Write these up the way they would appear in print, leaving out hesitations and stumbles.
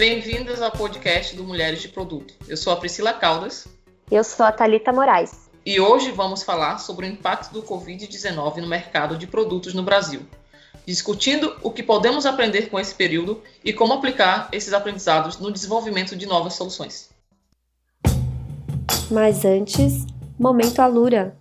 Bem-vindas ao podcast do Mulheres de Produto. Eu sou a Priscila Caldas. Eu sou a Thalita Moraes. E hoje vamos falar sobre o impacto do Covid-19 no mercado de produtos no Brasil, discutindo o que podemos aprender com esse período e como aplicar esses aprendizados no desenvolvimento de novas soluções. Mas antes, Momento Alura.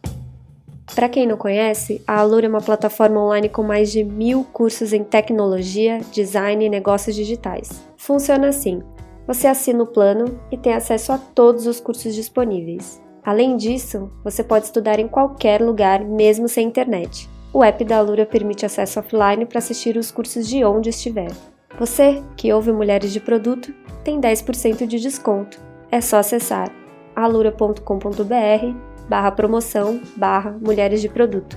Para quem não conhece, a Alura é uma plataforma online com mais de 1.000 cursos em tecnologia, design e negócios digitais. Funciona assim: você assina o plano e tem acesso a todos os cursos disponíveis. Além disso, você pode estudar em qualquer lugar, mesmo sem internet. O app da Alura permite acesso offline para assistir os cursos de onde estiver. Você, que ouve Mulheres de Produto, tem 10% de desconto. É só acessar alura.com.br/promoção/mulheres de produto.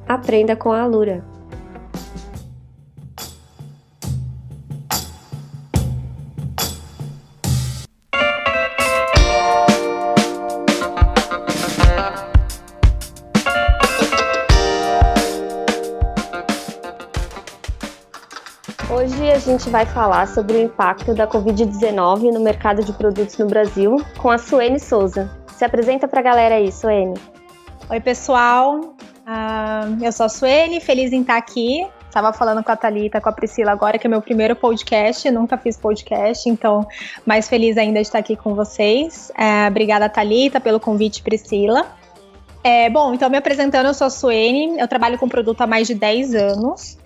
Aprenda com a Alura. Hoje a gente vai falar sobre o impacto da Covid-19 no mercado de produtos no Brasil com a Suene Souza. Se apresenta pra galera aí, Suene. Oi, pessoal. Eu sou a Suene, feliz em estar aqui. Estava falando com a Thalita, com a Priscila agora, que é meu primeiro podcast. Nunca fiz podcast, então mais feliz ainda de estar aqui com vocês. Obrigada, Thalita, pelo convite, Priscila. Bom, então me apresentando, eu sou a Suene. Eu trabalho com produto há mais de 10 anos.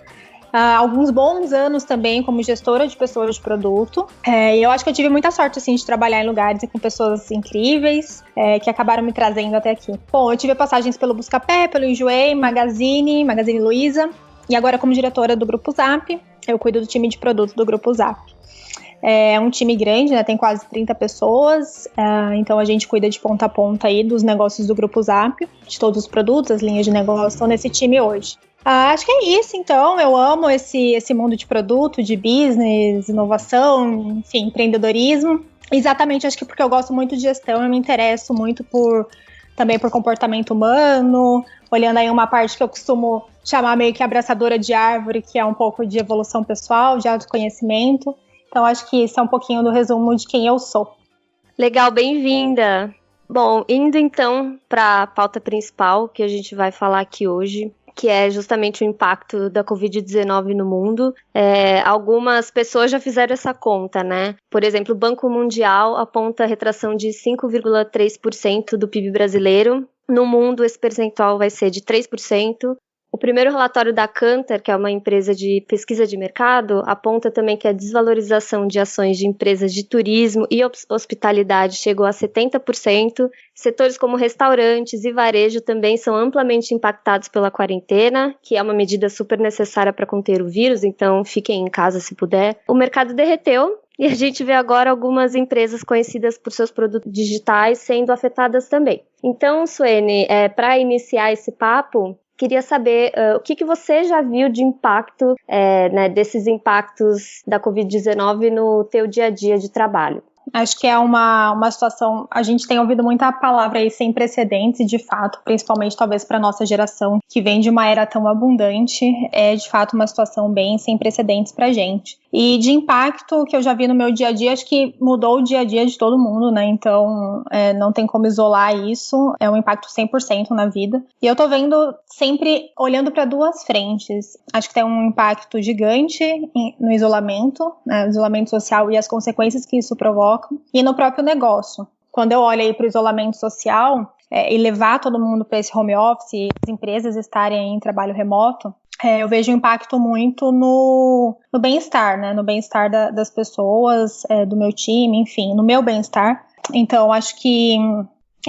Alguns bons anos também como gestora de pessoas de produto. E eu acho que eu tive muita sorte assim, de trabalhar em lugares com pessoas incríveis, que acabaram me trazendo até aqui. Bom, eu tive passagens pelo Buscapé, pelo Enjoei, Magazine Luiza, e agora como diretora do Grupo Zap, eu cuido do time de produto do Grupo Zap. É um time grande, né, tem quase 30 pessoas, então a gente cuida de ponta a ponta aí dos negócios do Grupo Zap, de todos os produtos, as linhas de negócio estão nesse time hoje. Acho que é isso, então. Eu amo esse mundo de produto, de business, inovação, enfim, empreendedorismo. Exatamente, acho que porque eu gosto muito de gestão, eu me interesso muito também por comportamento humano, olhando aí uma parte que eu costumo chamar meio que abraçadora de árvore, que é um pouco de evolução pessoal, de autoconhecimento. Então, acho que isso é um pouquinho do resumo de quem eu sou. Legal, bem-vinda! Bom, indo então para a pauta principal que a gente vai falar aqui hoje, que é justamente o impacto da Covid-19 no mundo. Algumas pessoas já fizeram essa conta, né? Por exemplo, o Banco Mundial aponta a retração de 5,3% do PIB brasileiro. No mundo, esse percentual vai ser de 3%. O primeiro relatório da Kantar, que é uma empresa de pesquisa de mercado, aponta também que a desvalorização de ações de empresas de turismo e hospitalidade chegou a 70%. Setores como restaurantes e varejo também são amplamente impactados pela quarentena, que é uma medida super necessária para conter o vírus, então fiquem em casa se puder. O mercado derreteu e a gente vê agora algumas empresas conhecidas por seus produtos digitais sendo afetadas também. Então, Suene, para iniciar esse papo, queria saber o que você já viu de impacto, desses impactos da Covid-19 no teu dia a dia de trabalho. Acho que é uma situação, a gente tem ouvido muita palavra aí sem precedentes, de fato, principalmente talvez para a nossa geração, que vem de uma era tão abundante, é de fato uma situação bem sem precedentes para a gente. E de impacto que eu já vi no meu dia a dia, acho que mudou o dia a dia de todo mundo, né? Então, não tem como isolar isso, é um impacto 100% na vida. E eu tô vendo sempre olhando para duas frentes. Acho que tem um impacto gigante no isolamento, né? O isolamento social e as consequências que isso provoca, e no próprio negócio. Quando eu olho aí para o isolamento social e levar todo mundo para esse home office, as empresas estarem em trabalho remoto, eu vejo um impacto muito no bem-estar, né? No bem-estar das pessoas, do meu time, enfim, no meu bem-estar. Então, acho que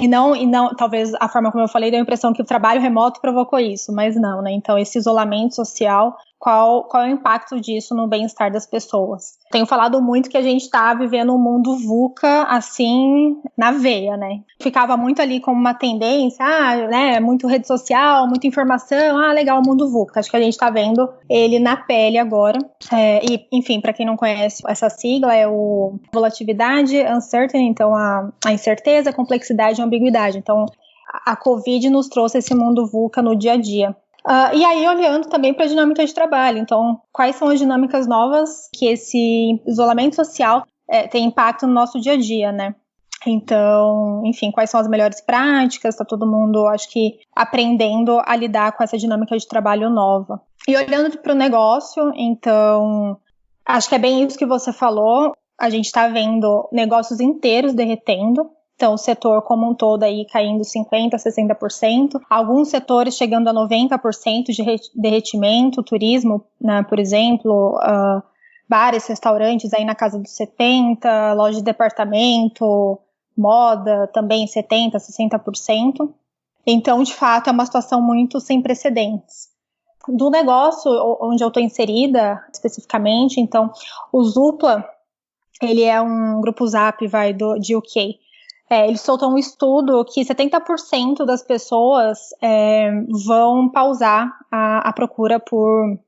E não, talvez a forma como eu falei deu a impressão que o trabalho remoto provocou isso, mas não, né? Então, esse isolamento social, qual é o impacto disso no bem-estar das pessoas? Tenho falado muito que a gente está vivendo um mundo VUCA, assim, na veia, né? Ficava muito ali como uma tendência, né? Muito rede social, muita informação, legal, o mundo VUCA. Acho que a gente está vendo ele na pele agora. E, enfim, para quem não conhece essa sigla, é o volatilidade, uncertainty, então a incerteza, a complexidade e a ambiguidade. Então, a Covid nos trouxe esse mundo VUCA no dia a dia. E aí, olhando também para a dinâmica de trabalho. Então, quais são as dinâmicas novas que esse isolamento social tem impacto no nosso dia a dia, né? Então, enfim, quais são as melhores práticas? Está todo mundo, acho que, aprendendo a lidar com essa dinâmica de trabalho nova. E olhando para o negócio, então, acho que é bem isso que você falou. A gente está vendo negócios inteiros derretendo. Então, o setor como um todo aí caindo 50%, 60%. Alguns setores chegando a 90% de derretimento. Turismo, né, por exemplo, bares, restaurantes aí na casa dos 70%. Loja de departamento, moda também 70%, 60%. Então, de fato, é uma situação muito sem precedentes. Do negócio onde eu estou inserida, especificamente, então, o Zoopla, ele é um grupo Zap, de UK. Ele soltou um estudo que 70% das pessoas vão pausar a procura por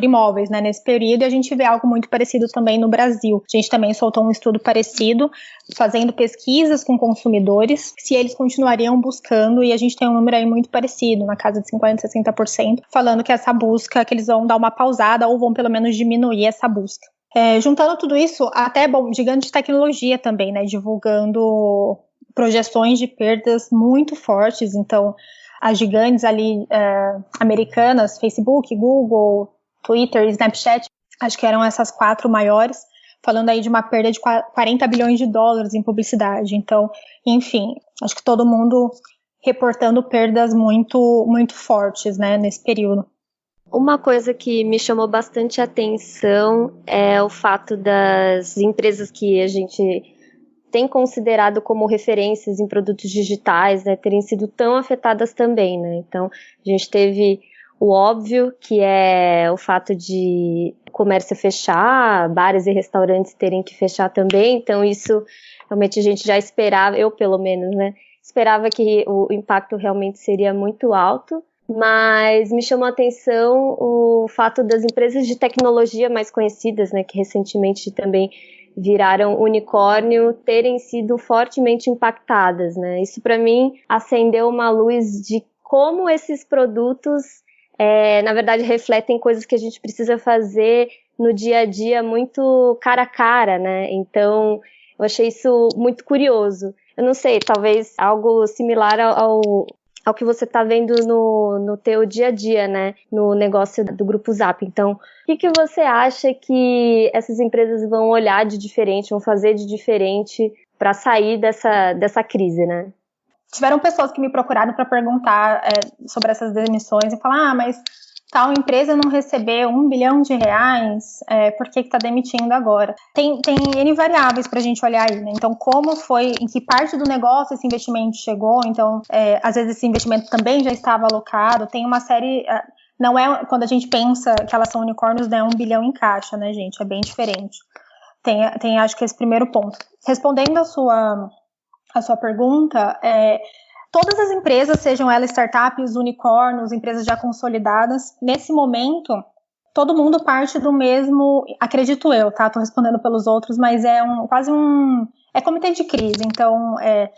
imóveis, né, nesse período, e a gente vê algo muito parecido também no Brasil. A gente também soltou um estudo parecido, fazendo pesquisas com consumidores, se eles continuariam buscando, e a gente tem um número aí muito parecido, na casa de 50%, 60%, falando que essa busca, que eles vão dar uma pausada, ou vão pelo menos diminuir essa busca. Juntando tudo isso, até, gigante de tecnologia também, né, divulgando projeções de perdas muito fortes. Então, as gigantes ali americanas, Facebook, Google, Twitter, Snapchat, acho que eram essas 4 maiores, falando aí de uma perda de 40 bilhões de dólares em publicidade. Então, enfim, acho que todo mundo reportando perdas muito, muito fortes, né, nesse período. Uma coisa que me chamou bastante atenção é o fato das empresas que a gente tem considerado como referências em produtos digitais, né, terem sido tão afetadas também, né? Então, a gente teve o óbvio, que é o fato de comércio fechar, bares e restaurantes terem que fechar também. Então, isso realmente a gente já esperava, eu pelo menos, né, esperava que o impacto realmente seria muito alto. Mas me chamou a atenção o fato das empresas de tecnologia mais conhecidas, né, que recentemente também viraram unicórnio, terem sido fortemente impactadas, né? Isso para mim acendeu uma luz de como esses produtos, na verdade, refletem coisas que a gente precisa fazer no dia a dia muito cara a cara, né? Então, eu achei isso muito curioso. Eu não sei, talvez algo similar ao que você está vendo no teu dia a dia, né, no negócio do Grupo Zap. Então, o que você acha que essas empresas vão olhar de diferente, vão fazer de diferente para sair dessa crise, né? Tiveram pessoas que me procuraram para perguntar sobre essas demissões e falar, mas tal empresa não recebeu R$1 bilhão, por que está demitindo agora? Tem N variáveis para a gente olhar aí, né? Então, como foi, em que parte do negócio esse investimento chegou? Então, às vezes esse investimento também já estava alocado. Tem uma série, não é, quando a gente pensa que elas são unicórnios, não é 1 bilhão em caixa, né, gente? É bem diferente. Tem acho que esse primeiro ponto. Respondendo a sua pergunta, todas as empresas, sejam elas startups, unicórnios, empresas já consolidadas, nesse momento, todo mundo parte do mesmo, acredito eu, tá? Tô respondendo pelos outros, mas é comitê de crise, então,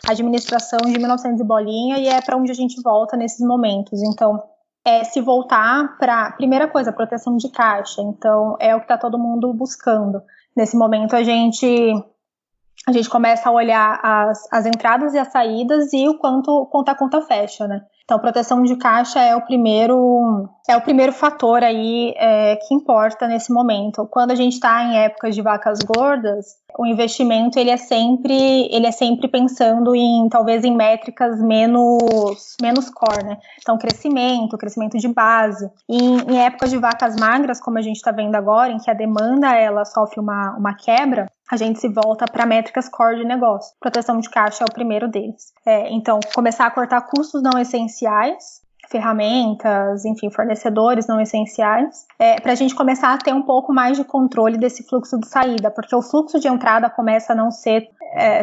administração de 1900 e bolinha, e é para onde a gente volta nesses momentos. Então, se voltar para, primeira coisa, proteção de caixa. Então, é o que está todo mundo buscando. Nesse momento, a gente começa a olhar as entradas e as saídas e o quanto a conta fecha, né? Então, proteção de caixa é o primeiro fator aí que importa nesse momento. Quando a gente está em épocas de vacas gordas, o investimento ele é sempre pensando talvez em métricas menos core, né? Então, crescimento de base. E em épocas de vacas magras, como a gente está vendo agora, em que a demanda ela sofre uma quebra, a gente se volta para métricas core de negócio. Proteção de caixa é o primeiro deles. Então, começar a cortar custos não essenciais, ferramentas, enfim, fornecedores não essenciais, para a gente começar a ter um pouco mais de controle desse fluxo de saída, porque o fluxo de entrada começa a não ser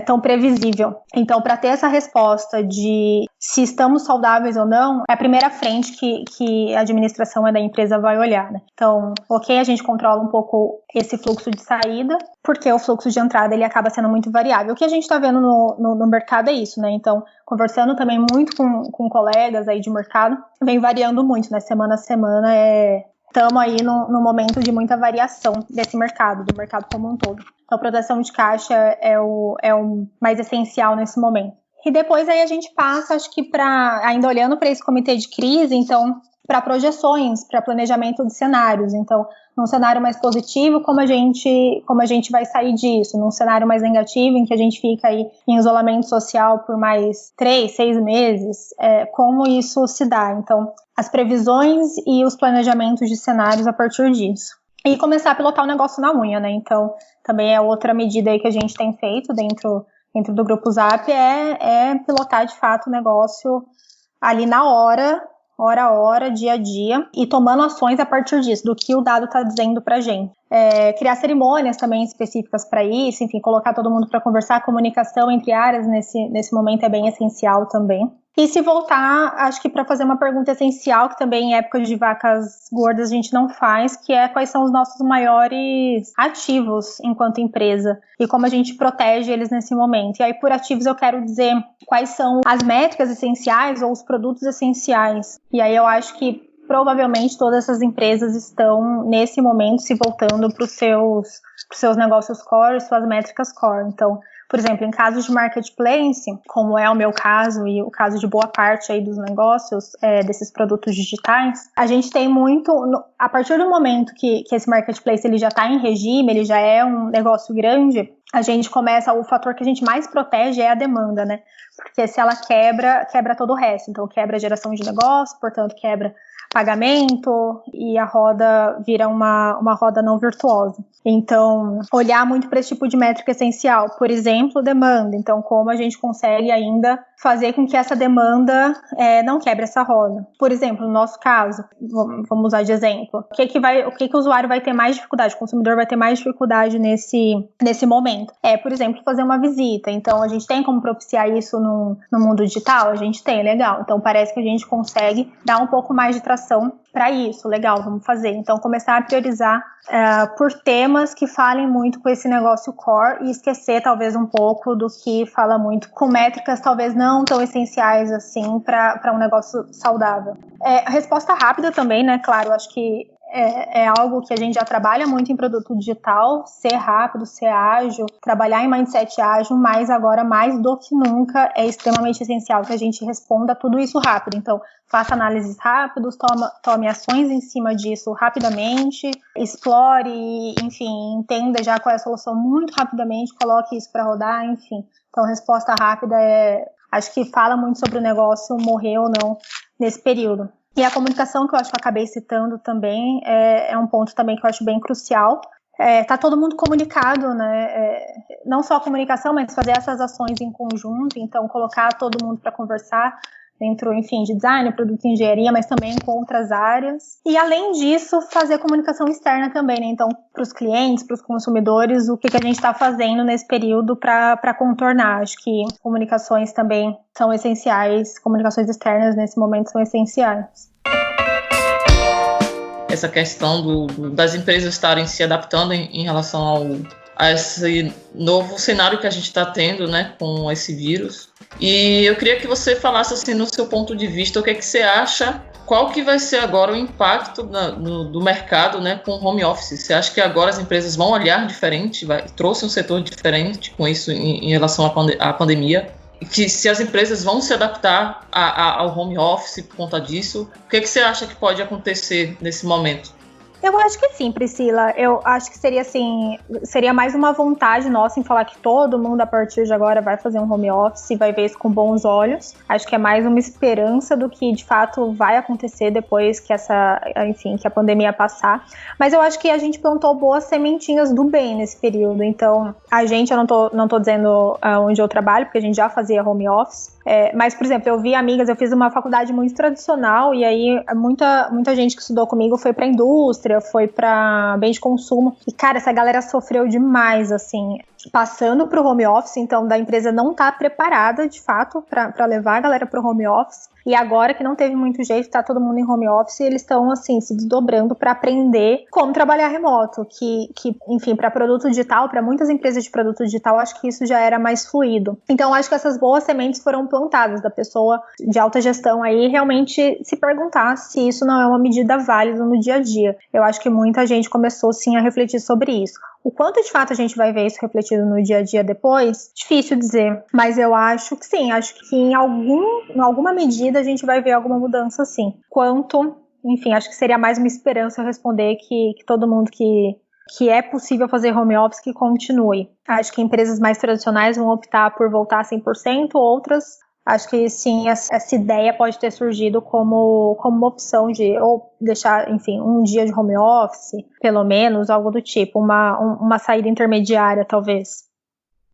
tão previsível. Então, para ter essa resposta de se estamos saudáveis ou não, é a primeira frente que a administração da empresa vai olhar, né? Então, a gente controla um pouco esse fluxo de saída, porque o fluxo de entrada ele acaba sendo muito variável. O que a gente está vendo no mercado é isso, né? Então, conversando também muito com colegas aí de mercado, vem variando muito, né? Semana a semana é estamos aí no momento de muita variação desse mercado, do mercado como um todo. Então, proteção de caixa é o mais essencial nesse momento. E depois aí a gente passa, acho que ainda olhando para esse comitê de crise, então, para projeções, para planejamento de cenários. Então, num cenário mais positivo, como a gente vai sair disso? Num cenário mais negativo, em que a gente fica aí em isolamento social por mais 3, 6 meses, como isso se dá? Então, as previsões e os planejamentos de cenários a partir disso. E começar a pilotar o negócio na unha, né? Então, também é outra medida aí que a gente tem feito dentro do Grupo Zap, é pilotar de fato o negócio ali na hora a hora, dia a dia, e tomando ações a partir disso, do que o dado está dizendo para a gente. Criar cerimônias também específicas para isso, enfim, colocar todo mundo para conversar, a comunicação entre áreas nesse momento é bem essencial também. E se voltar, acho que para fazer uma pergunta essencial, que também em época de vacas gordas a gente não faz, que é quais são os nossos maiores ativos enquanto empresa e como a gente protege eles nesse momento. E aí por ativos eu quero dizer quais são as métricas essenciais ou os produtos essenciais. E aí eu acho que provavelmente todas essas empresas estão nesse momento se voltando para os seus negócios core, suas métricas core. Então, por exemplo, em casos de marketplace, como é o meu caso e o caso de boa parte aí dos negócios, desses produtos digitais, a gente tem muito, a partir do momento que esse marketplace ele já está em regime, ele já é um negócio grande, a gente começa, o fator que a gente mais protege é a demanda, né? Porque se ela quebra todo o resto. Então, quebra a geração de negócio, portanto, quebra pagamento e a roda vira uma roda não virtuosa. Então, olhar muito para esse tipo de métrica essencial. Por exemplo, demanda. Então, como a gente consegue ainda fazer com que essa demanda não quebre essa roda. Por exemplo, no nosso caso, vamos usar de exemplo, o que o usuário vai ter mais dificuldade, o consumidor vai ter mais dificuldade nesse momento? Por exemplo, fazer uma visita. Então, a gente tem como propiciar isso no mundo digital? A gente tem, legal. Então, parece que a gente consegue dar um pouco mais de tração para isso, legal, vamos fazer. Então, começar a priorizar por temas que falem muito com esse negócio core e esquecer, talvez, um pouco do que fala muito com métricas, talvez, não tão essenciais, assim, para um negócio saudável. A resposta rápida também, né, claro, acho que é algo que a gente já trabalha muito em produto digital, ser rápido, ser ágil, trabalhar em mindset ágil, mas agora mais do que nunca é extremamente essencial que a gente responda tudo isso rápido. Então, faça análises rápidas, tome ações em cima disso rapidamente, explore, enfim, entenda já qual é a solução muito rapidamente, coloque isso para rodar, enfim. Então, resposta rápida acho que fala muito sobre o negócio morrer ou não nesse período. E a comunicação, que eu acho que eu acabei citando também, é um ponto também que eu acho bem crucial. Tá todo mundo comunicado, né? Não só a comunicação, mas fazer essas ações em conjunto. Então, colocar todo mundo para conversar dentro, enfim, de design, produto e engenharia, mas também com outras áreas. E, além disso, fazer comunicação externa também, né? Então, para os clientes, para os consumidores, o que a gente está fazendo nesse período para contornar. Acho que comunicações também são essenciais, comunicações externas nesse momento são essenciais. Essa questão das empresas estarem se adaptando em relação a esse novo cenário que a gente está tendo, né, com esse vírus. E eu queria que você falasse, assim, no seu ponto de vista, o que é que você acha, qual que vai ser agora o impacto do mercado, né, com o home office? Você acha que agora as empresas vão olhar diferente, trouxe um setor diferente com isso em relação à pandemia? E que se as empresas vão se adaptar ao home office por conta disso, o que é que você acha que pode acontecer nesse momento? Eu acho que sim, Priscila. Eu acho que seria mais uma vontade nossa em falar que todo mundo a partir de agora vai fazer um home office e vai ver isso com bons olhos. Acho que é mais uma esperança do que de fato vai acontecer depois que que a pandemia passar. Mas eu acho que a gente plantou boas sementinhas do bem nesse período. Então, eu não tô dizendo onde eu trabalho, porque a gente já fazia home office. Mas, por exemplo, eu fiz uma faculdade muito tradicional e aí muita gente que estudou comigo foi pra indústria, foi pra bem de consumo. E, cara, essa galera sofreu demais, assim, passando pro home office. Então, da empresa não tá preparada, de fato, pra levar a galera pro home office. E agora que não teve muito jeito, tá todo mundo em home office, eles estão, assim, se desdobrando para aprender como trabalhar remoto, que enfim, para produto digital, para muitas empresas de produto digital, acho que isso já era mais fluido. Então, acho que essas boas sementes foram plantadas da pessoa de alta gestão aí realmente se perguntar se isso não é uma medida válida no dia a dia. Eu acho que muita gente começou, sim, a refletir sobre isso. O quanto de fato a gente vai ver isso refletido no dia a dia depois, difícil dizer. Mas eu acho que sim, acho que em alguma medida a gente vai ver alguma mudança sim. Quanto, enfim, acho que seria mais uma esperança eu responder que todo mundo que é possível fazer home office que continue. Acho que empresas mais tradicionais vão optar por voltar 100%, outras acho que sim, essa ideia pode ter surgido como uma opção de ou deixar, enfim, um dia de home office, pelo menos, algo do tipo, uma saída intermediária, talvez.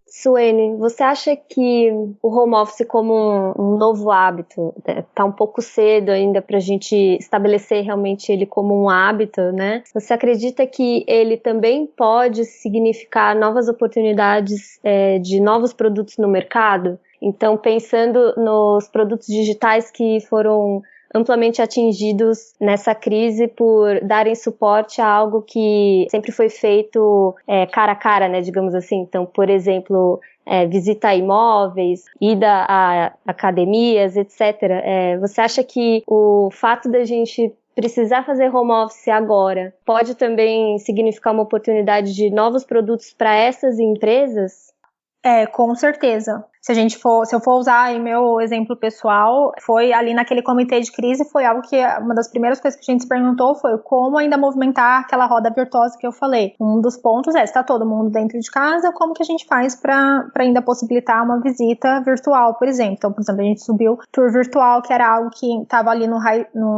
Suene, você acha que o home office como um novo hábito, tá um pouco cedo ainda para a gente estabelecer realmente ele como um hábito, né? Você acredita que ele também pode significar novas oportunidades de novos produtos no mercado? Então, pensando nos produtos digitais que foram amplamente atingidos nessa crise por darem suporte a algo que sempre foi feito cara a cara, né, digamos assim. Então, por exemplo, visita a imóveis, ida a academias, etc. Você acha que o fato da gente precisar fazer home office agora pode também significar uma oportunidade de novos produtos para essas empresas? Com certeza. Se eu for usar aí meu exemplo pessoal, foi ali naquele comitê de crise, foi algo que uma das primeiras coisas que a gente se perguntou foi como ainda movimentar aquela roda virtuosa que eu falei. Um dos pontos se está todo mundo dentro de casa, como que a gente faz para ainda possibilitar uma visita virtual, por exemplo. Então, por exemplo, a gente subiu tour virtual, que era algo que estava ali no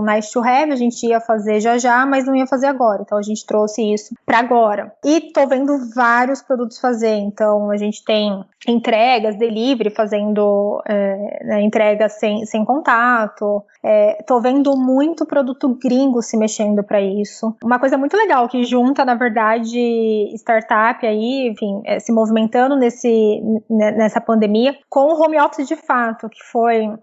Nice to Have, a gente ia fazer já, mas não ia fazer agora. Então, a gente trouxe isso para agora. E tô vendo vários produtos fazer. Então, a gente tem entregas, delivery, fazendo entrega sem contato. Tô vendo muito produto gringo se mexendo para isso. Uma coisa muito legal que junta, na verdade, startup aí, enfim, se movimentando nessa pandemia com o home office de fato, que foi...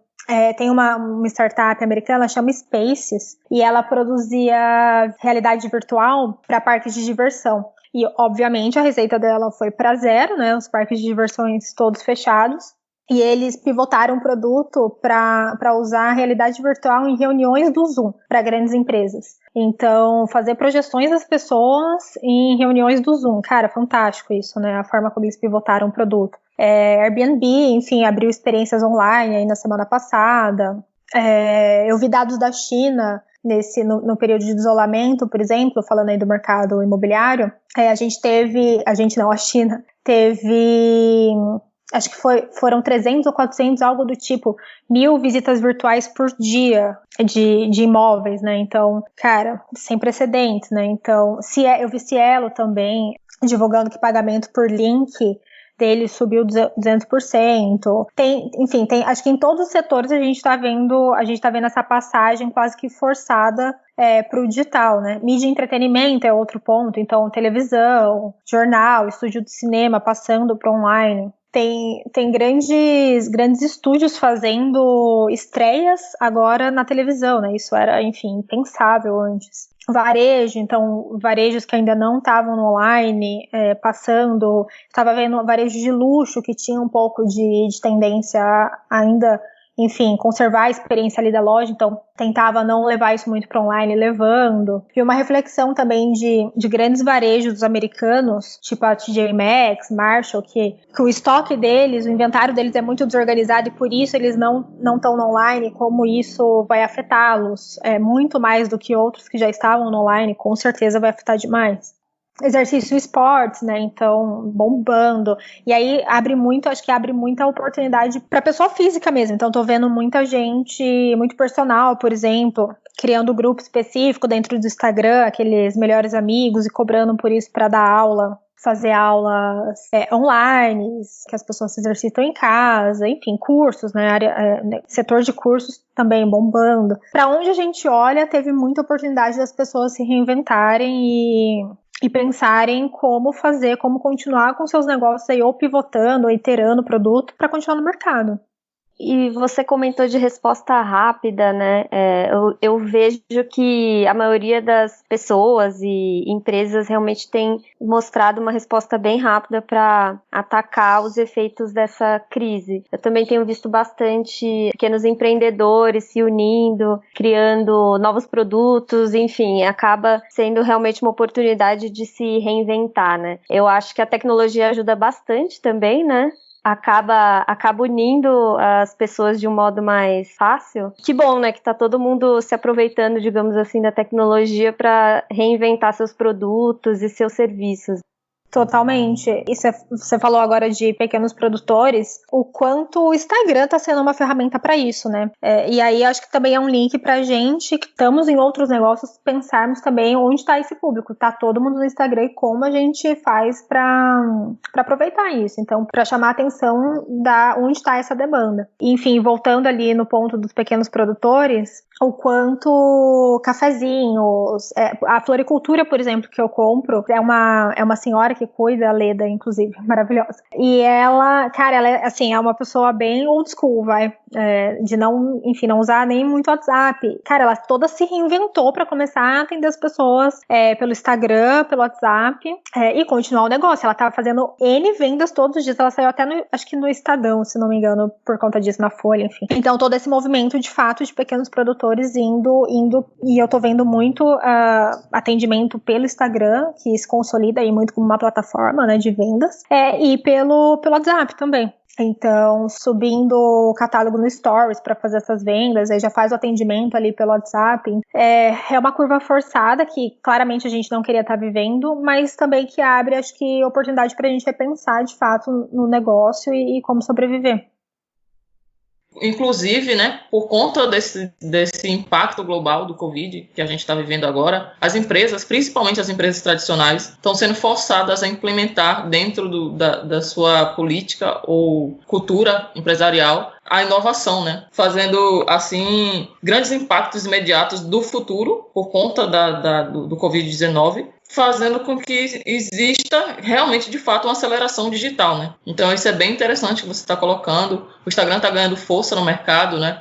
tem uma startup americana, chama Spaces, e ela produzia realidade virtual para parques de diversão. E, obviamente, a receita dela foi para zero, né? Os parques de diversões todos fechados. E eles pivotaram o produto para usar a realidade virtual em reuniões do Zoom para grandes empresas. Então, fazer projeções das pessoas em reuniões do Zoom. Cara, fantástico isso, né? A forma como eles pivotaram o produto. Airbnb, enfim, abriu experiências online aí na semana passada. Eu vi dados da China no período de isolamento, por exemplo, falando aí do mercado imobiliário, a China teve, acho que foram 300 ou 400, algo do tipo, 1.000 visitas virtuais por dia de imóveis, né? Então, cara, sem precedentes, né? Então, eu vi Cielo também divulgando que pagamento por link dele subiu 200%. Acho que em todos os setores a gente tá vendo essa passagem quase que forçada para o digital, né? Mídia e entretenimento é outro ponto, então televisão, jornal, estúdio de cinema passando para online. Tem grandes estúdios fazendo estreias agora na televisão, né? Isso era, enfim, impensável antes. Varejo, então, varejos que ainda não estavam no online, estava vendo varejo de luxo que tinha um pouco de tendência a ainda, enfim, conservar a experiência ali da loja, então tentava não levar isso muito para online, levando. E uma reflexão também de grandes varejos americanos, tipo a TJ Maxx, Marshall, que o estoque deles, o inventário deles é muito desorganizado e por isso eles não estão no online, como isso vai afetá-los muito mais do que outros que já estavam no online, com certeza vai afetar demais. Exercício e esportes, né, então bombando, e aí abre muita oportunidade para pessoa física mesmo, então tô vendo muita gente, muito personal, por exemplo, criando grupo específico dentro do Instagram, aqueles melhores amigos e cobrando por isso para dar aula, fazer aulas online, que as pessoas se exercitam em casa, enfim, cursos, né, setor de cursos também bombando. Para onde a gente olha, teve muita oportunidade das pessoas se reinventarem e pensarem como continuar com seus negócios aí, ou pivotando, ou iterando o produto para continuar no mercado. E você comentou de resposta rápida, né? Eu vejo que a maioria das pessoas e empresas realmente tem mostrado uma resposta bem rápida para atacar os efeitos dessa crise. Eu também tenho visto bastante pequenos empreendedores se unindo, criando novos produtos, enfim, acaba sendo realmente uma oportunidade de se reinventar, né? Eu acho que a tecnologia ajuda bastante também, né? Acaba unindo as pessoas de um modo mais fácil. Que bom, né, que tá todo mundo se aproveitando, digamos assim, da tecnologia para reinventar seus produtos e seus serviços. Totalmente. E você falou agora de pequenos produtores, o quanto o Instagram está sendo uma ferramenta para isso, né? E aí acho que também é um link para gente que estamos em outros negócios pensarmos também onde está esse público. Tá todo mundo no Instagram e como a gente faz para aproveitar isso. Então, para chamar a atenção da onde está essa demanda. Enfim, voltando ali no ponto dos pequenos produtores, o quanto cafezinhos, a floricultura, por exemplo, que eu compro, é uma senhora que cuida, a Leda, inclusive, maravilhosa. E ela, cara, ela é, assim, é uma pessoa bem old school, de não, enfim, não usar nem muito WhatsApp. Cara, ela toda se reinventou para começar a atender as pessoas pelo Instagram, pelo WhatsApp, e continuar o negócio. Ela tava fazendo N vendas todos os dias, ela saiu até acho que no Estadão, se não me engano, por conta disso, na Folha, enfim. Então, todo esse movimento, de fato, de pequenos produtores indo, e eu tô vendo muito atendimento pelo Instagram, que se consolida aí muito como uma plataforma, né, de vendas, e pelo WhatsApp também. Então, subindo o catálogo no Stories para fazer essas vendas, aí já faz o atendimento ali pelo WhatsApp. É uma curva forçada que claramente a gente não queria estar vivendo, mas também que abre, acho que, oportunidade para a gente repensar de fato no negócio e como sobreviver. Inclusive, né, por conta desse impacto global do Covid que a gente está vivendo agora, as empresas, principalmente as empresas tradicionais, estão sendo forçadas a implementar dentro da sua política ou cultura empresarial a inovação, né, fazendo, assim, grandes impactos imediatos do futuro por conta do Covid-19, fazendo com que exista realmente, de fato, uma aceleração digital, né? Então, isso é bem interessante que você está colocando. O Instagram está ganhando força no mercado, né?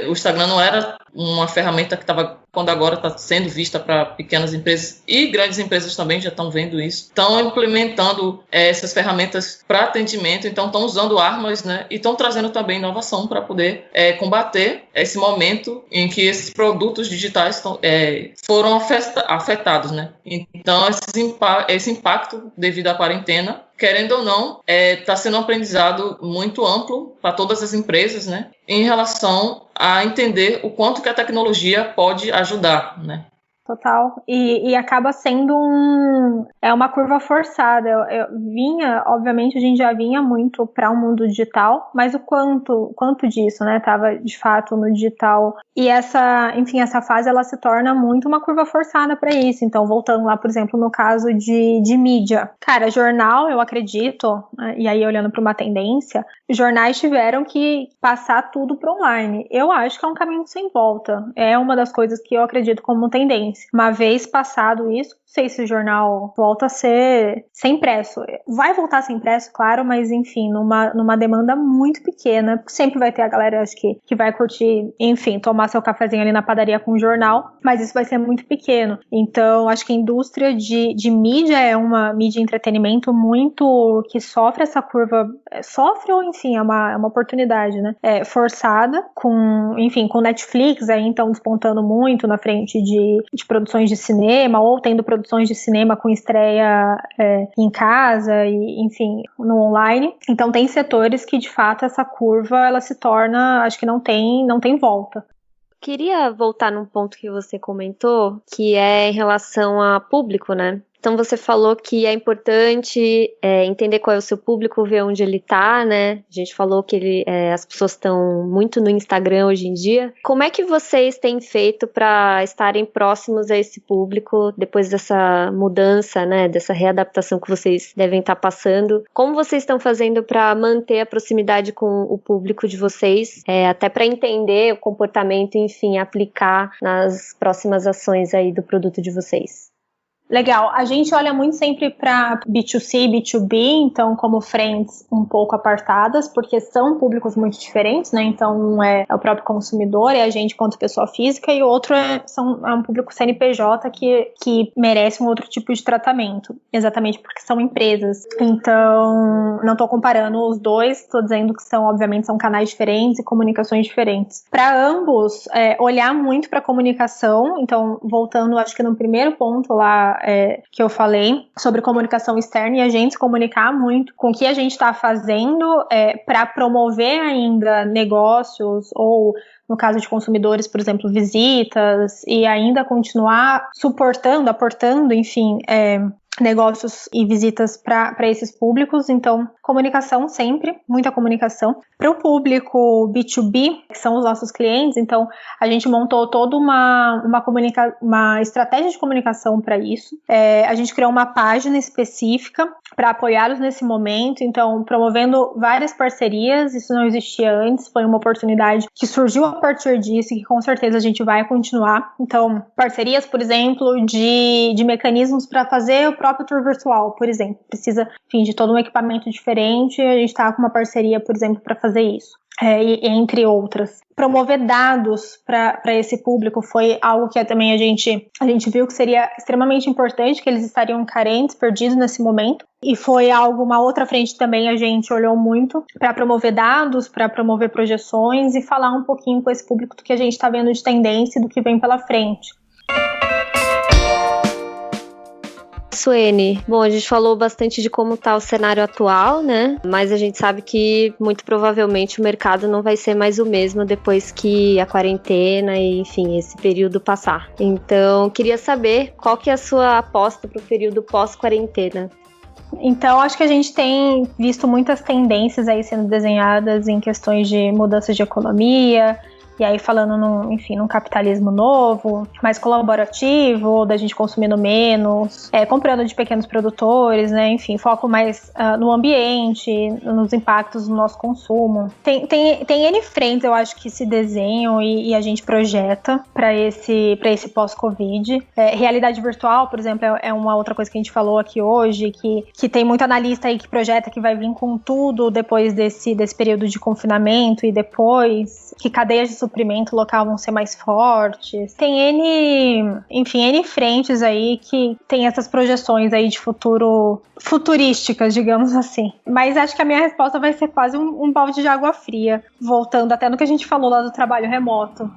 O Instagram não era uma ferramenta que estava, quando agora está sendo vista para pequenas empresas, e grandes empresas também já estão vendo isso. Estão implementando essas ferramentas para atendimento, então estão usando armas, né? E estão trazendo também inovação para poder combater esse momento em que esses produtos digitais foram afetados, né? Então, esse impacto devido à quarentena, querendo ou não, está sendo um aprendizado muito amplo para todas as empresas, né, em relação a entender o quanto que a tecnologia pode ajudar, né? Total. E acaba sendo uma curva forçada. Obviamente, a gente já vinha muito para um mundo digital, mas o quanto disso, né, estava de fato no digital. E essa fase, ela se torna muito uma curva forçada para isso. Então, voltando lá, por exemplo, no caso de mídia. Cara, jornal, eu acredito, e aí olhando para uma tendência, jornais tiveram que passar tudo para online. Eu acho que é um caminho sem volta. É uma das coisas que eu acredito como tendência. Uma vez passado isso, não sei se o jornal volta a ser sem impresso. Vai voltar sem impresso, claro, mas enfim, numa demanda muito pequena. Sempre vai ter a galera, acho que vai curtir, enfim, tomar seu cafezinho ali na padaria com o jornal, mas isso vai ser muito pequeno. Então, acho que a indústria de mídia é uma mídia de entretenimento muito que sofre essa curva, sofre ou enfim, é uma oportunidade, né? Forçada, com Netflix aí então despontando muito na frente de produções de cinema, ou tendo produções de cinema com estreia em casa e, enfim, no online. Então tem setores que de fato essa curva ela se torna, acho que não tem volta. Queria voltar num ponto que você comentou, que é em relação a público, né? Então você falou que é importante entender qual é o seu público, ver onde ele tá, né? A gente falou que as pessoas estão muito no Instagram hoje em dia. Como é que vocês têm feito para estarem próximos a esse público depois dessa mudança, né? Dessa readaptação que vocês devem estar passando? Como vocês estão fazendo para manter a proximidade com o público de vocês, até para entender o comportamento, enfim, aplicar nas próximas ações aí do produto de vocês? Legal. A gente olha muito sempre para B2C, B2B, então como frentes um pouco apartadas, porque são públicos muito diferentes, né? Então um é o próprio consumidor, é a gente quanto pessoa física, e o outro é um público CNPJ que merece um outro tipo de tratamento, exatamente porque são empresas. Então, não estou comparando os dois, estou dizendo que obviamente são canais diferentes e comunicações diferentes. Para ambos, olhar muito para a comunicação, então voltando, acho que no primeiro ponto lá, que eu falei sobre comunicação externa, e a gente se comunicar muito com o que a gente está fazendo para promover ainda negócios ou, no caso de consumidores, por exemplo, visitas, e ainda continuar suportando, aportando, enfim, negócios e visitas para esses públicos. Então, comunicação sempre, muita comunicação. Para o público B2B, que são os nossos clientes, então a gente montou toda uma estratégia de comunicação para isso. A gente criou uma página específica para apoiá-los nesse momento, então promovendo várias parcerias. Isso não existia antes, foi uma oportunidade que surgiu a partir disso e que com certeza a gente vai continuar. Então, parcerias, por exemplo, de mecanismos para fazer o próprio tour virtual, por exemplo. Precisa, enfim, de todo um equipamento diferente, a gente está com uma parceria, por exemplo, para fazer isso. Entre outras. Promover dados para esse público foi algo que também a gente viu que seria extremamente importante, que eles estariam carentes, perdidos nesse momento, e foi uma outra frente também a gente olhou muito para promover dados, para promover projeções e falar um pouquinho com esse público do que a gente está vendo de tendência e do que vem pela frente. Suene, bom, a gente falou bastante de como está o cenário atual, né? Mas a gente sabe que muito provavelmente o mercado não vai ser mais o mesmo depois que a quarentena e, enfim, esse período passar. Então, queria saber qual que é a sua aposta para o período pós-quarentena. Então, acho que a gente tem visto muitas tendências aí sendo desenhadas em questões de mudanças de economia, e aí falando num capitalismo novo, mais colaborativo, da gente consumindo menos, comprando de pequenos produtores, né? Enfim, foco mais no ambiente, nos impactos do nosso consumo. Tem N frentes, eu acho, que se desenham e a gente projeta para esse pós-Covid. Realidade virtual, por exemplo, é uma outra coisa que a gente falou aqui hoje, que tem muito analista aí que projeta que vai vir com tudo depois desse período de confinamento e depois que cadeias de suprimento local vão ser mais fortes. Tem N frentes aí que tem essas projeções aí de futuro, futurísticas, digamos assim. Mas acho que a minha resposta vai ser quase um balde de água fria, voltando até no que a gente falou lá do trabalho remoto.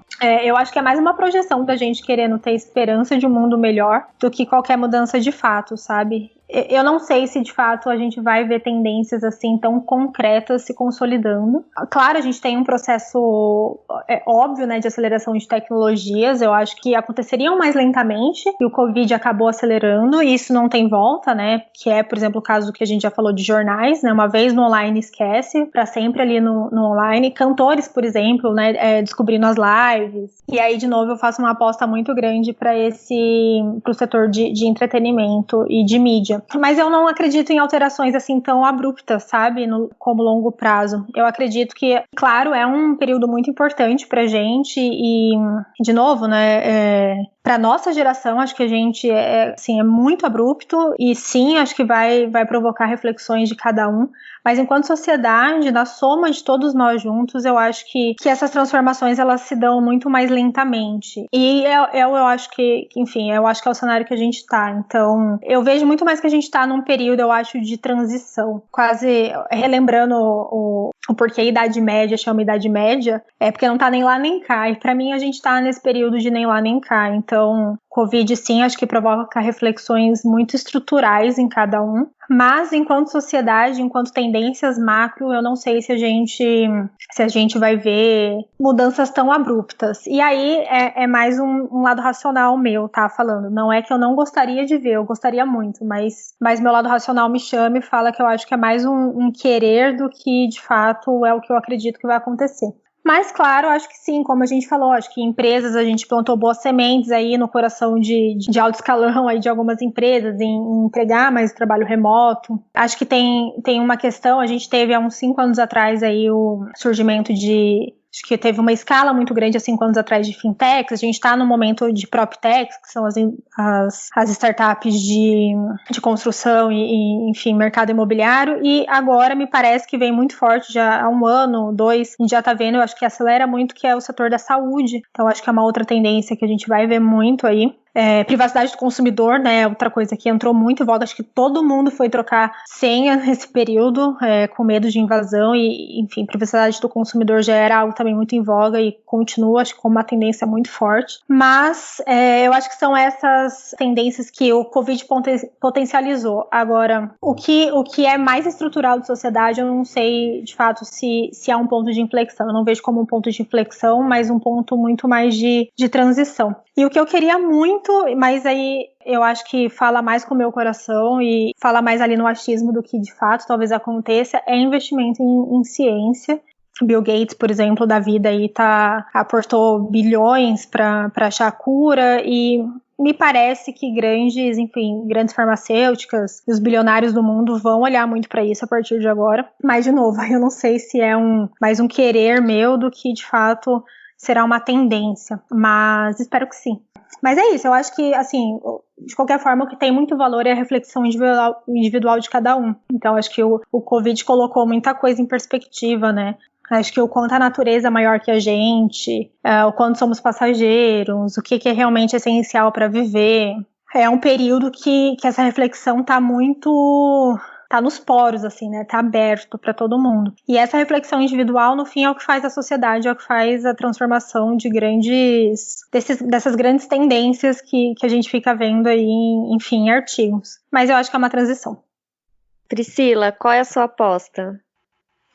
Eu acho que é mais uma projeção da gente querendo ter esperança de um mundo melhor do que qualquer mudança de fato, sabe? Eu não sei se de fato a gente vai ver tendências assim tão concretas se consolidando. Claro, a gente tem um processo óbvio, né, de aceleração de tecnologias. Eu acho que aconteceriam mais lentamente e o Covid acabou acelerando e isso não tem volta, né? Que é, por exemplo, o caso que a gente já falou de jornais, né? Uma vez no online esquece, para sempre ali no online. Cantores, por exemplo, né, descobrindo as lives. E aí, de novo, eu faço uma aposta muito grande para o setor de entretenimento e de mídia. Mas eu não acredito em alterações assim tão abruptas, sabe, como longo prazo. Eu acredito que, claro, é um período muito importante pra gente e, de novo, né, para nossa geração, acho que a gente é muito abrupto e sim, acho que vai provocar reflexões de cada um. Mas enquanto sociedade, na soma de todos nós juntos, eu acho que essas transformações elas se dão muito mais lentamente. E eu acho que, enfim, eu acho que é o cenário que a gente está. Então, eu vejo muito mais que a gente está num período, eu acho, de transição. Quase relembrando o porquê a Idade Média chama Idade Média, porque não está nem lá nem cá. E para mim, a gente está nesse período de nem lá nem cá. Então, Covid, sim, acho que provoca reflexões muito estruturais em cada um. Mas, enquanto sociedade, enquanto tendências macro, eu não sei se a gente vai ver mudanças tão abruptas. E aí é mais um lado racional meu, tá? Falando. Não é que eu não gostaria de ver, eu gostaria muito, mas meu lado racional me chama e fala que eu acho que é mais um querer do que, de fato, é o que eu acredito que vai acontecer. Mas, claro, acho que sim, como a gente falou, acho que empresas, a gente plantou boas sementes aí no coração de alto escalão aí de algumas empresas em empregar mais trabalho remoto. Acho que tem uma questão, a gente teve há uns 5 anos atrás aí o surgimento de Acho que teve uma escala muito grande há 5 anos atrás de fintechs. A gente está no momento de proptechs, que são as startups de construção e, enfim, mercado imobiliário. E agora me parece que vem muito forte, já há 1 ano, 2, a gente já está vendo, eu acho que acelera muito, que é o setor da saúde. Então, acho que é uma outra tendência que a gente vai ver muito aí. Privacidade do consumidor, né, outra coisa que entrou muito em volta, acho que todo mundo foi trocar senha nesse período, com medo de invasão e, enfim, privacidade do consumidor já era algo também muito em voga e continua, acho que com uma tendência muito forte, mas eu acho que são essas tendências que o Covid potencializou. Agora, o que é mais estrutural de sociedade, eu não sei, de fato, se há um ponto de inflexão, eu não vejo como um ponto de inflexão, mas um ponto muito mais de transição. E o que eu queria muito, mas aí eu acho que fala mais com o meu coração e fala mais ali no achismo do que de fato talvez aconteça, é investimento em ciência. Bill Gates, por exemplo, da vida aí aportou bilhões para achar a cura e me parece que grandes farmacêuticas e os bilionários do mundo vão olhar muito para isso a partir de agora. Mas, de novo, eu não sei se é mais um querer meu do que de fato será uma tendência, mas espero que sim. Mas é isso, eu acho que, assim, de qualquer forma, o que tem muito valor é a reflexão individual de cada um. Então, acho que o Covid colocou muita coisa em perspectiva, né? Acho que o quanto a natureza é maior que a gente, o quanto somos passageiros, o que é realmente essencial para viver. É um período que essa reflexão tá nos poros, assim, né? Tá aberto para todo mundo. E essa reflexão individual, no fim, é o que faz a sociedade, é o que faz a transformação de dessas grandes tendências que a gente fica vendo aí, enfim, em artigos. Mas eu acho que é uma transição. Priscila, qual é a sua aposta?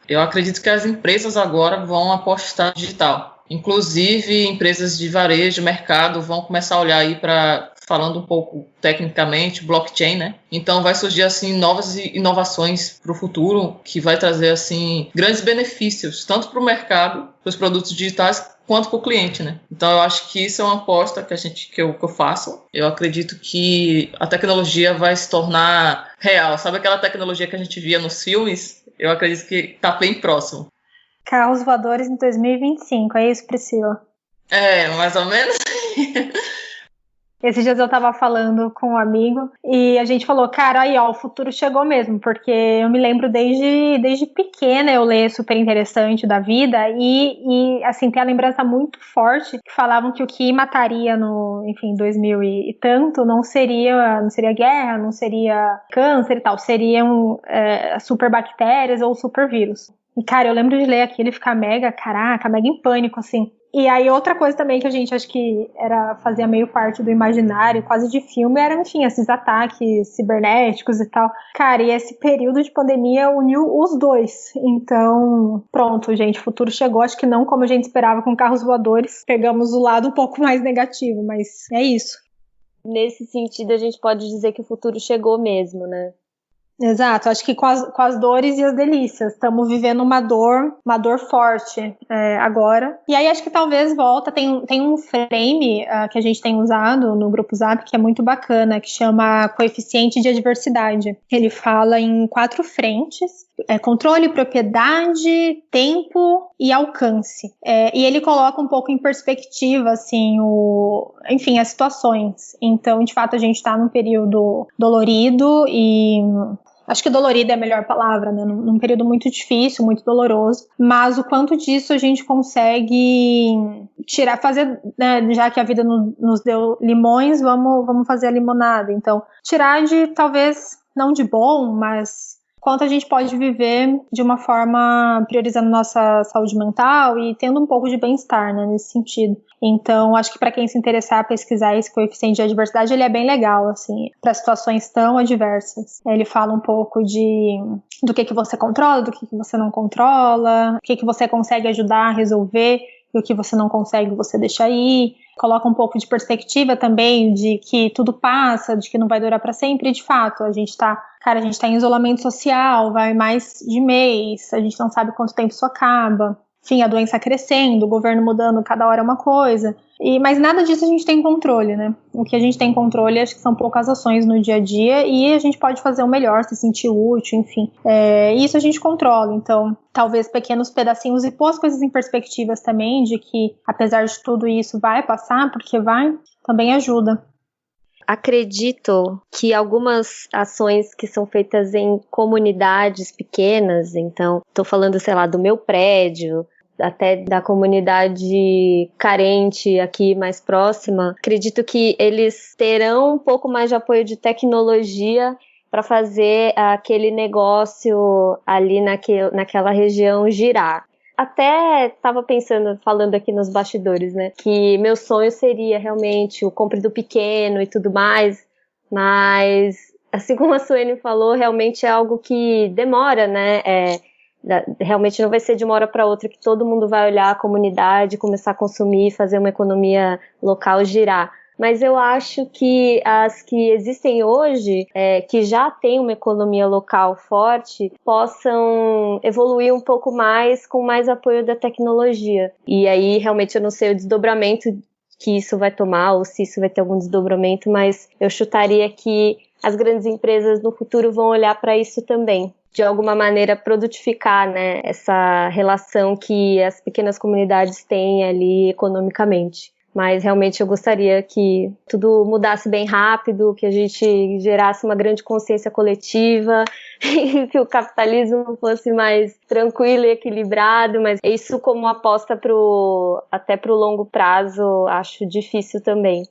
Eu acredito que as empresas agora vão apostar no digital. Inclusive, empresas de varejo, mercado, vão começar a olhar aí para, falando um pouco tecnicamente, blockchain, né? Então vai surgir assim novas inovações para o futuro que vai trazer assim grandes benefícios tanto para o mercado, para os produtos digitais, quanto para o cliente, né? Então eu acho que isso é uma aposta que eu faço. Eu acredito que a tecnologia vai se tornar real. Sabe aquela tecnologia que a gente via nos filmes? Eu acredito que está bem próximo. Carros voadores em 2025, é isso, Priscila? Mais ou menos. Esses dias eu tava falando com um amigo e a gente falou, cara, aí ó, o futuro chegou mesmo, porque eu me lembro desde pequena eu ler Super Interessante da Vida e assim, tem a lembrança muito forte que falavam que o que mataria no, enfim, 2000 e tanto não seria guerra, não seria câncer e tal, seriam super bactérias ou super vírus. E cara, eu lembro de ler aquilo e ficar mega em pânico, assim. E aí outra coisa também que a gente acho que fazia meio parte do imaginário, quase de filme, era, enfim, esses ataques cibernéticos e tal. Cara, e esse período de pandemia uniu os dois. Então, pronto, gente, o futuro chegou, acho que não como a gente esperava com carros voadores. Pegamos o lado um pouco mais negativo, mas é isso. Nesse sentido, a gente pode dizer que o futuro chegou mesmo, né? Exato, acho que com as dores e as delícias, estamos vivendo uma dor forte agora, e aí acho que talvez tem um frame que a gente tem usado no grupo Zap que é muito bacana, que chama coeficiente de adversidade. Ele fala em 4 frentes, controle, propriedade, tempo e alcance, e ele coloca um pouco em perspectiva, assim, enfim, as situações. Então, de fato, a gente está num período dolorido e acho que dolorido é a melhor palavra, né? Num período muito difícil, muito doloroso. Mas o quanto disso a gente consegue fazer, né? Já que a vida nos deu limões, vamos fazer a limonada. Então, tirar de, talvez, não de bom, mas quanto a gente pode viver de uma forma priorizando nossa saúde mental e tendo um pouco de bem-estar, né, nesse sentido. Então, acho que para quem se interessar, pesquisar esse coeficiente de adversidade, ele é bem legal, assim, para situações tão adversas. Ele fala um pouco do que você controla, do que você não controla, o que você consegue ajudar a resolver e o que você não consegue, você deixa aí. Coloca um pouco de perspectiva também de que tudo passa, de que não vai durar para sempre. E, de fato, a gente tá em isolamento social, vai mais de mês, a gente não sabe quanto tempo isso acaba. enfim, a doença crescendo, o governo mudando cada hora uma coisa. Mas nada disso a gente tem controle, né? O que a gente tem controle, acho que são poucas ações no dia a dia e a gente pode fazer o melhor, se sentir útil, enfim. Isso a gente controla, então talvez pequenos pedacinhos e pôr as coisas em perspectivas também, de que apesar de tudo isso vai passar, porque vai, também ajuda. Acredito que algumas ações que são feitas em comunidades pequenas, então estou falando, sei lá, do meu prédio, até da comunidade carente aqui mais próxima, acredito que eles terão um pouco mais de apoio de tecnologia para fazer aquele negócio ali naquela região girar. Até estava pensando, falando aqui nos bastidores, né, que meu sonho seria realmente o compre do pequeno e tudo mais, mas assim como a Suene falou, realmente é algo que demora, né, realmente não vai ser de uma hora para outra que todo mundo vai olhar a comunidade, começar a consumir, fazer uma economia local girar. Mas eu acho que as que existem hoje, que já têm uma economia local forte, possam evoluir um pouco mais com mais apoio da tecnologia. E aí, realmente, eu não sei o desdobramento que isso vai tomar, ou se isso vai ter algum desdobramento, mas eu chutaria que as grandes empresas no futuro vão olhar para isso também. De alguma maneira produtificar, né, essa relação que as pequenas comunidades têm ali economicamente. Mas realmente eu gostaria que tudo mudasse bem rápido, que a gente gerasse uma grande consciência coletiva, que o capitalismo fosse mais tranquilo e equilibrado, mas isso como aposta até pro longo prazo, acho difícil também.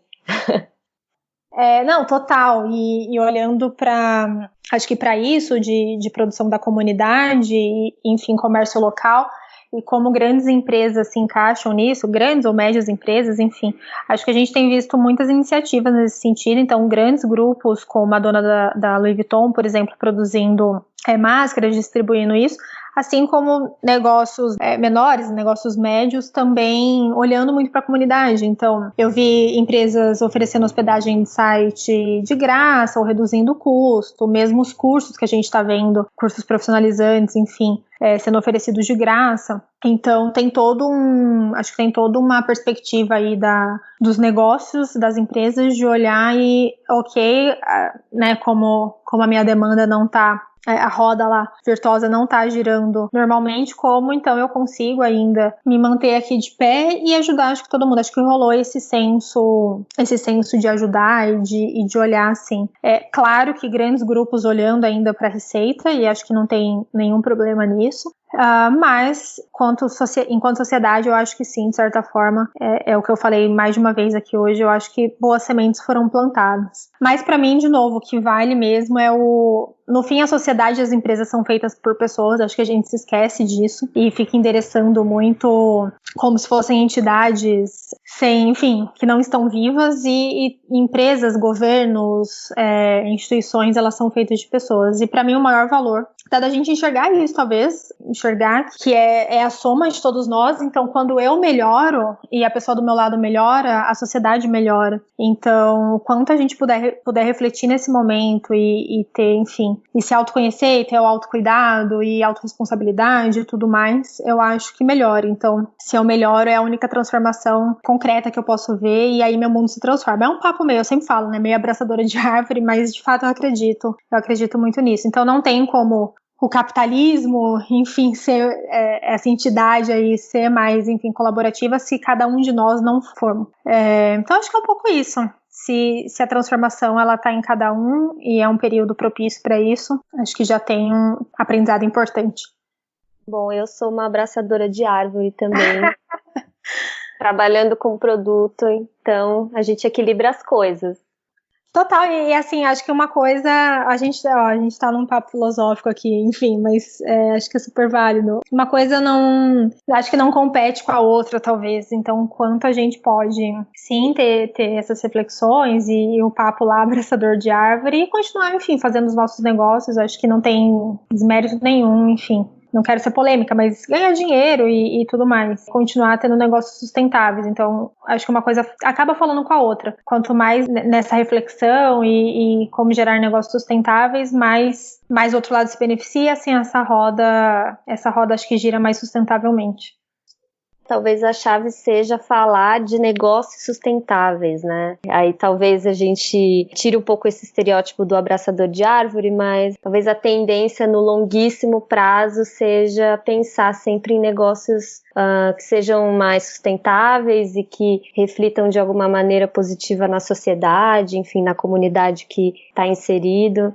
Não, total. E olhando para, acho que para isso de produção da comunidade e, enfim, comércio local, e como grandes empresas se encaixam nisso, grandes ou médias empresas, enfim, acho que a gente tem visto muitas iniciativas nesse sentido. Então, grandes grupos como a dona da Louis Vuitton, por exemplo, produzindo máscaras, distribuindo isso, assim como negócios menores, negócios médios, também olhando muito para a comunidade. Então, eu vi empresas oferecendo hospedagem de site de graça ou reduzindo o custo, mesmo os cursos que a gente está vendo, cursos profissionalizantes, enfim, sendo oferecidos de graça. Então, acho que tem toda uma perspectiva aí dos negócios, das empresas, de olhar e, ok, né, como a minha demanda não está, a roda lá virtuosa não está girando normalmente, como então eu consigo ainda me manter aqui de pé e ajudar, acho que todo mundo, acho que rolou esse senso de ajudar e de olhar assim. Claro que grandes grupos olhando ainda para a receita, e acho que não tem nenhum problema nisso. Mas, enquanto sociedade, eu acho que sim, de certa forma, é o que eu falei mais de uma vez aqui hoje, eu acho que boas sementes foram plantadas. Mas, para mim, de novo, o que vale mesmo no fim, a sociedade e as empresas são feitas por pessoas, acho que a gente se esquece disso e fica endereçando muito como se fossem entidades enfim, que não estão vivas, e empresas, governos, instituições, elas são feitas de pessoas. E para mim o maior valor tá da gente enxergar isso, talvez, enxergar que é a soma de todos nós. Então, quando eu melhoro e a pessoa do meu lado melhora, a sociedade melhora. Então, o quanto a gente puder refletir nesse momento e ter, enfim, e se autoconhecer e ter o autocuidado e autorresponsabilidade e tudo mais, eu acho que melhora. Então, se eu melhoro, é a única transformação concreta que eu posso ver, e aí meu mundo se transforma. É um papo meio, eu sempre falo, né, meio abraçadora de árvore, mas de fato eu acredito muito nisso. Então não tem como o capitalismo, enfim, ser essa entidade aí, ser mais, enfim, colaborativa, se cada um de nós não for. Então acho que é um pouco isso. Se a transformação ela está em cada um e é um período propício para isso, acho que já tem um aprendizado importante. Bom, eu sou uma abraçadora de árvore também, trabalhando com produto, então a gente equilibra as coisas. Total, e assim, acho que uma coisa, a gente tá num papo filosófico aqui, enfim, mas acho que é super válido. Uma coisa acho que não compete com a outra, talvez. Então, quanto a gente pode, sim, ter essas reflexões e o papo lá, abraçador de árvore, e continuar, enfim, fazendo os nossos negócios, acho que não tem desmérito nenhum, enfim. Não quero ser polêmica, mas ganhar dinheiro e tudo mais. Continuar tendo negócios sustentáveis. Então, acho que uma coisa acaba falando com a outra. Quanto mais nessa reflexão e como gerar negócios sustentáveis, mais o outro lado se beneficia, assim, essa roda acho que gira mais sustentavelmente. talvez a chave seja falar de negócios sustentáveis, né? Aí talvez a gente tire um pouco esse estereótipo do abraçador de árvore, mas talvez a tendência no longuíssimo prazo seja pensar sempre em negócios que sejam mais sustentáveis e que reflitam de alguma maneira positiva na sociedade, enfim, na comunidade que está inserido.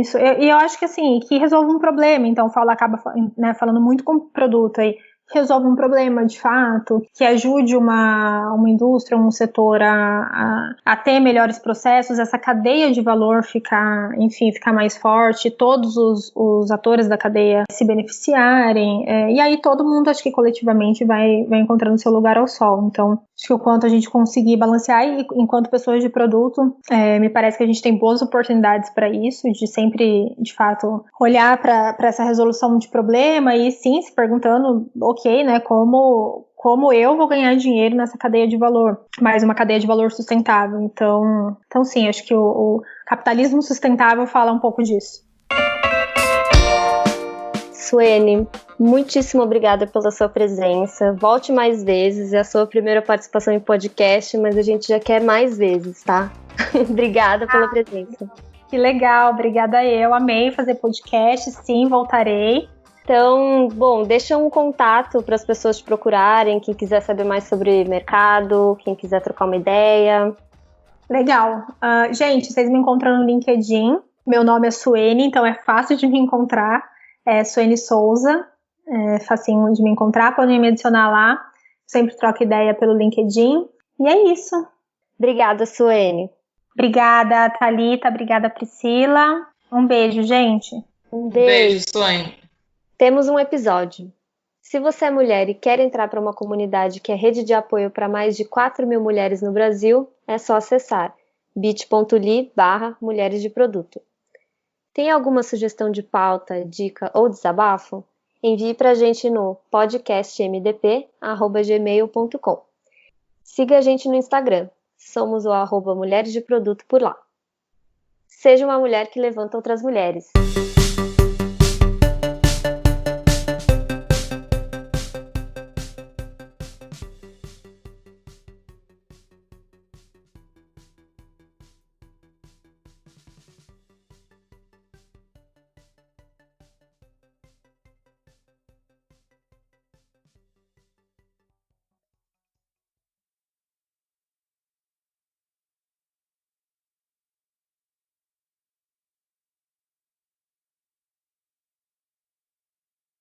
Isso, e eu acho que assim, que resolve um problema, então acaba, né, falando muito com o produto aí, resolve um problema de fato, que ajude uma indústria, um setor a ter melhores processos, essa cadeia de valor ficar mais forte, todos os atores da cadeia se beneficiarem, e aí todo mundo, acho que coletivamente vai encontrando seu lugar ao sol. Então, acho que o quanto a gente conseguir balancear, e enquanto pessoas de produto, me parece que a gente tem boas oportunidades para isso, de sempre, de fato, olhar para essa resolução de problema e sim, se perguntando, ok, né, como eu vou ganhar dinheiro nessa cadeia de valor, mais uma cadeia de valor sustentável. Então sim, acho que o capitalismo sustentável fala um pouco disso. Suene, muitíssimo obrigada pela sua presença. Volte mais vezes, é a sua primeira participação em podcast, mas a gente já quer mais vezes, tá? Obrigada pela presença. Que legal, obrigada eu. Amei fazer podcast, sim, voltarei. Então, bom, deixa um contato para as pessoas te procurarem, quem quiser saber mais sobre mercado, quem quiser trocar uma ideia. Legal. Gente, vocês me encontram no LinkedIn. Meu nome é Suene, então é fácil de me encontrar. É Suene Souza, é facinho de me encontrar. Podem me adicionar lá. Sempre troco ideia pelo LinkedIn. E é isso. Obrigada, Suene. Obrigada, Thalita. Obrigada, Priscila. Um beijo, gente. Um beijo, Suene. Temos um episódio. Se você é mulher e quer entrar para uma comunidade que é rede de apoio para mais de 4.000 mulheres no Brasil, é só acessar bit.ly/mulheres de produto. Tem alguma sugestão de pauta, dica ou desabafo? Envie para a gente no podcastmdp@gmail.com. Siga a gente no Instagram. Somos o @mulheres de produto por lá. Seja uma mulher que levanta outras mulheres.